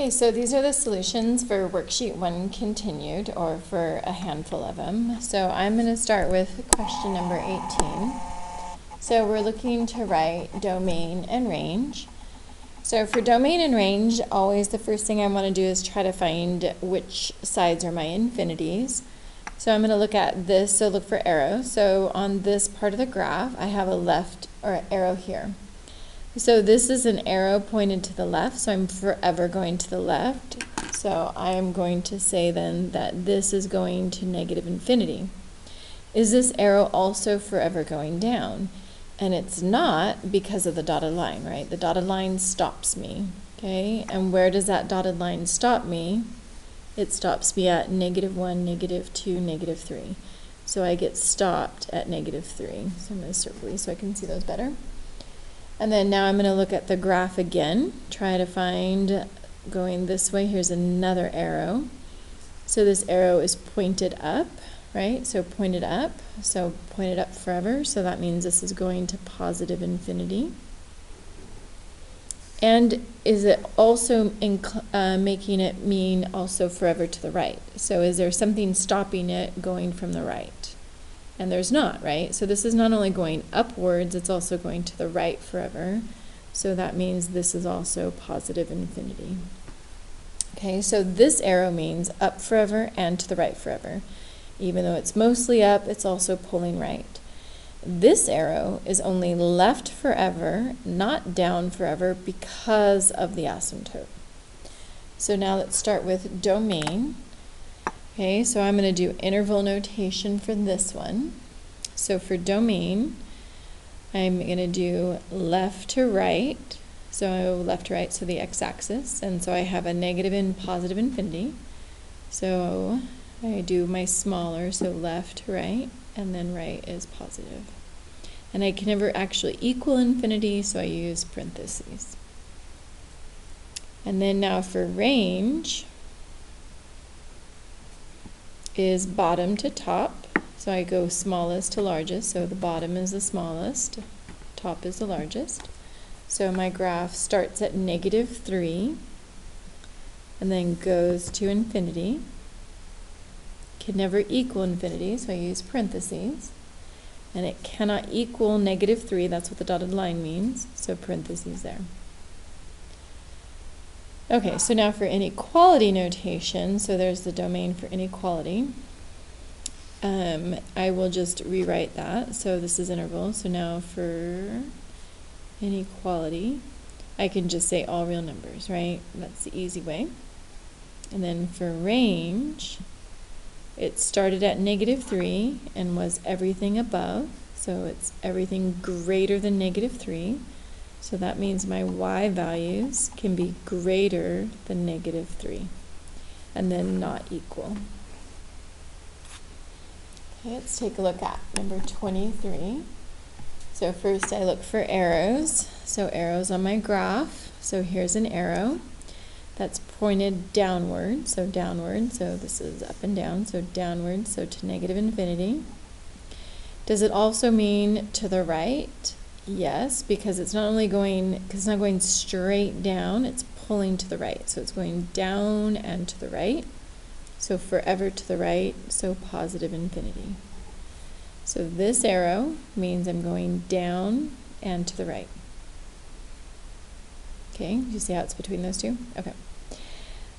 Okay, so these are the solutions for worksheet 1 continued, or for a handful of them. So I'm going to start with question number 18. So we're looking to write domain and range. So for domain and range, always the first thing I want to do is try to find which sides are my infinities. So I'm going to look at this, so look for arrows. So on this part of the graph, I have a left or arrow here. So this is an arrow pointed to the left, so I'm forever going to the left. So I am going to say then that this is going to negative infinity. Is this arrow also forever going down? And it's not, because of the dotted line, right? The dotted line stops me, okay? And where does that dotted line stop me? It stops me at -1, -2, -3. So I get stopped at -3. So I'm going to circle these so I can see those better. And then now I'm going to look at the graph again, try to find, going this way, here's another arrow. So this arrow is pointed up, right? So pointed up forever, so that means this is going to positive infinity. And is it also making it mean also forever to the right? So is there something stopping it going from the right? And there's not, right? So this is not only going upwards, it's also going to the right forever. So that means this is also positive infinity. Okay, so this arrow means up forever and to the right forever. Even though it's mostly up, it's also pulling right. This arrow is only left forever, not down forever, because of the asymptote. So now let's start with domain. Okay, so I'm going to do interval notation for this one. So for domain, I'm going to do left to right. So left to right, so the x-axis. And so I have a negative and positive infinity. So I do my smaller, so left to right, and then right is positive. And I can never actually equal infinity, so I use parentheses. And then now for range is bottom to top. So I go smallest to largest, so the bottom is the smallest, top is the largest. So my graph starts at -3 and then goes to infinity. Can never equal infinity, so I use parentheses. And it cannot equal -3, that's what the dotted line means, so parentheses there. Okay, so now for inequality notation, so there's the domain for inequality. I will just rewrite that. So this is interval. So now for inequality, I can just say all real numbers, right? That's the easy way. And then for range, it started at -3 and was everything above. So it's everything greater than -3. So that means my y values can be greater than -3 and then not equal. Okay, let's take a look at number 23. So first I look for arrows. So arrows on my graph. So here's an arrow that's pointed downward. So downward, so this is up and down. So downward, so to negative infinity. Does it also mean to the right? Yes, because it's not only going, because it's not going straight down, it's pulling to the right. So it's going down and to the right. So forever to the right, so positive infinity. So this arrow means I'm going down and to the right. Okay, you see how it's between those two? Okay.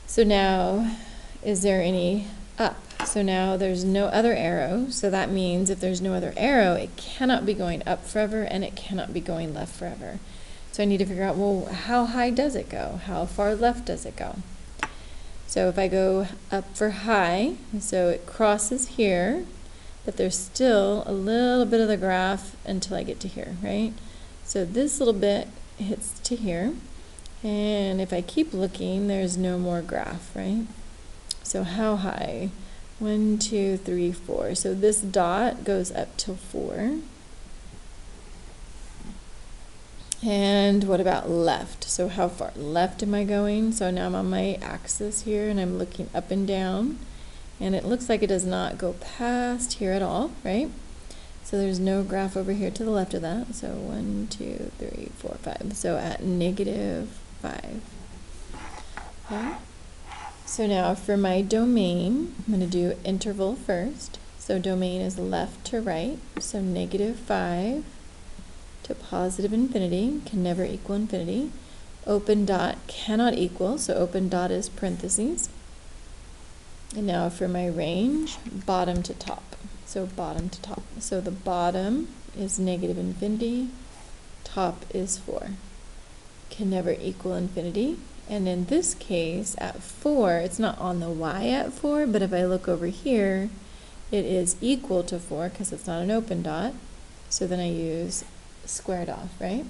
So now, is there any up? So now there's no other arrow, so that means if there's no other arrow, it cannot be going up forever and it cannot be going left forever. So I need to figure out, well, how high does it go? How far left does it go? So if I go up for high, so it crosses here, but there's still a little bit of the graph until I get to here, right? So this little bit hits to here, and if I keep looking, there's no more graph, right? So how high? 1, 2, 3, 4. So this dot goes up till 4. And what about left? So how far left am I going? So now I'm on my axis here and I'm looking up and down. And it looks like it does not go past here at all, right? So there's no graph over here to the left of that. So 1, 2, 3, 4, 5. So at -5. Okay. So now for my domain, I'm going to do interval first. So domain is left to right. So -5 to positive infinity can never equal infinity. Open dot cannot equal, so open dot is parentheses. And now for my range, bottom to top. So bottom to top. So the bottom is negative infinity, top is 4. Can never equal infinity. And in this case, at 4, it's not on the y at 4, but if I look over here, it is equal to 4 because it's not an open dot. So then I use squared off, right?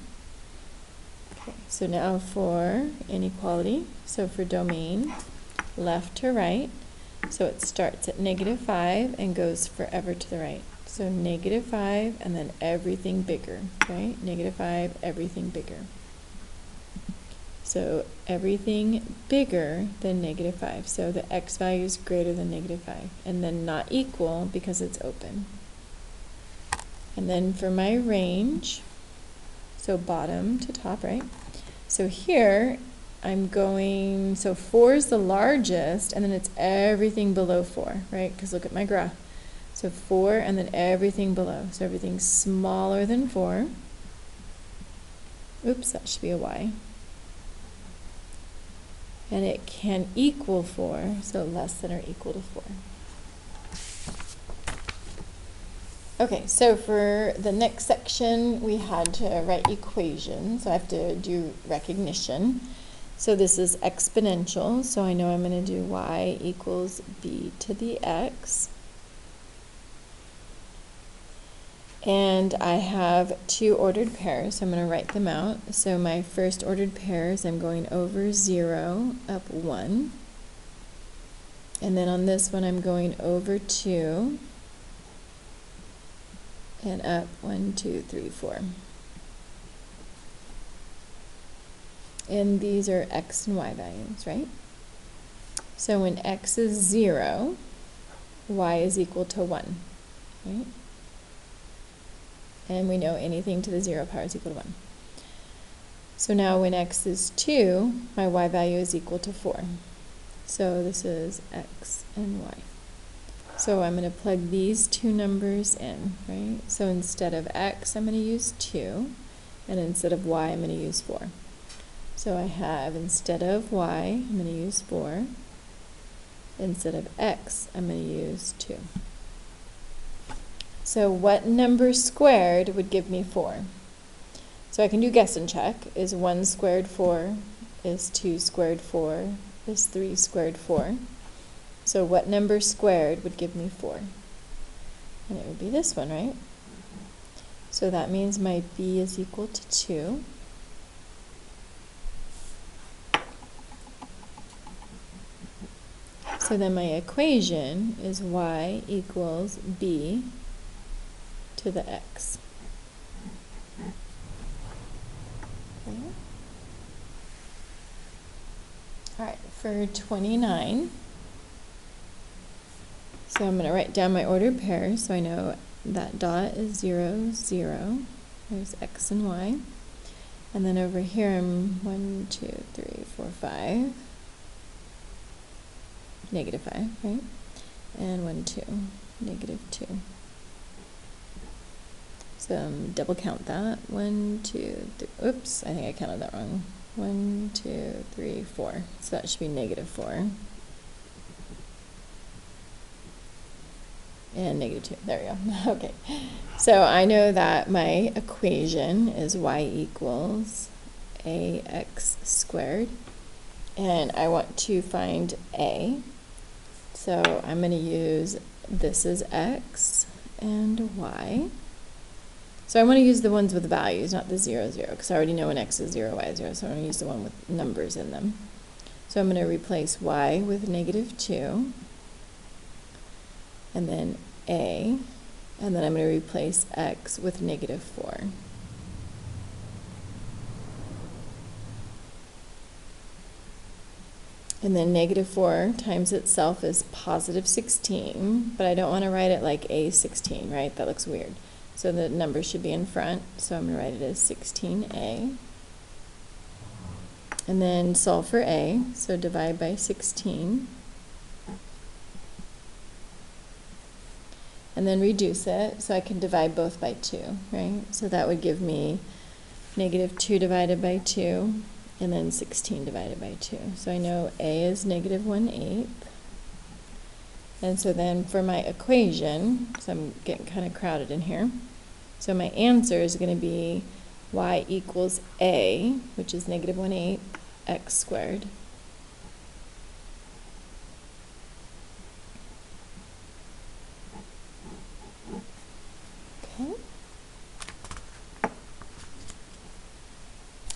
Okay, so now for inequality, so for domain, left to right, so it starts at -5 and goes forever to the right. So -5 and then everything bigger, right? -5, everything bigger. So everything bigger than -5. So the x value is greater than -5. And then not equal because it's open. And then for my range, so bottom to top, right? So here I'm going, so 4 is the largest, and then it's everything below 4, right? Because look at my graph. So 4 and then everything below. So everything smaller than 4. Oops, that should be a y. And it can equal 4, so less than or equal to 4. Okay, so for the next section, we had to write equations, so I have to do recognition. So this is exponential, so I know I'm going to do y equals b to the x. And I have 2 ordered pairs, so I'm going to write them out. So my first ordered pairs, I'm going over 0, up 1. And then on this one, I'm going over 2, and up 1, 2, 3, 4. And these are x and y values, right? So when x is 0, y is equal to 1, right? And we know anything to the 0 power is equal to 1. So now when x is 2, my y value is equal to 4. So this is x and y. So I'm going to plug these 2 numbers in, right? So instead of x, I'm going to use 2, and instead of y, I'm going to use 4. So I have, instead of y, I'm going to use 4. Instead of x, I'm going to use 2. So what number squared would give me 4? So I can do guess and check. Is 1 squared 4? Is 2 squared 4? Is 3 squared 4? So what number squared would give me 4? And it would be this one, right? So that means my b is equal to 2. So then my equation is y equals b to the x. Okay. All right, for 29, so I'm going to write down my ordered pairs, so I know that dot is 0, 0. There's x and y. And then over here I'm 1, 2, 3, 4, 5. -5, right? And 1, 2, -2. So double count that. 1, 2, 3. Oops, I think I counted that wrong. 1, 2, 3, 4. So that should be -4. And -2. There we go. Okay. So I know that my equation is y equals ax squared. And I want to find a. So I'm going to use, this is x and y. So I want to use the ones with values, not the 0, 0, because I already know when x is 0, y is 0, so I'm going to use the one with numbers in them. So I'm going to replace y with -2, and then a, and then I'm going to replace x with -4. And then -4 times itself is +16, but I don't want to write it like a16, right? That looks weird. So the number should be in front, so I'm going to write it as 16a. And then solve for a, so divide by 16. And then reduce it, so I can divide both by 2, right? So that would give me negative 2 divided by 2, and then 16 divided by 2. So I know a is negative 1/8. And so then for my equation, so I'm getting kind of crowded in here, so my answer is going to be y equals a, which is negative 1/8 x squared. Okay.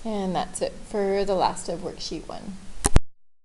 And that's it for the last of worksheet 1.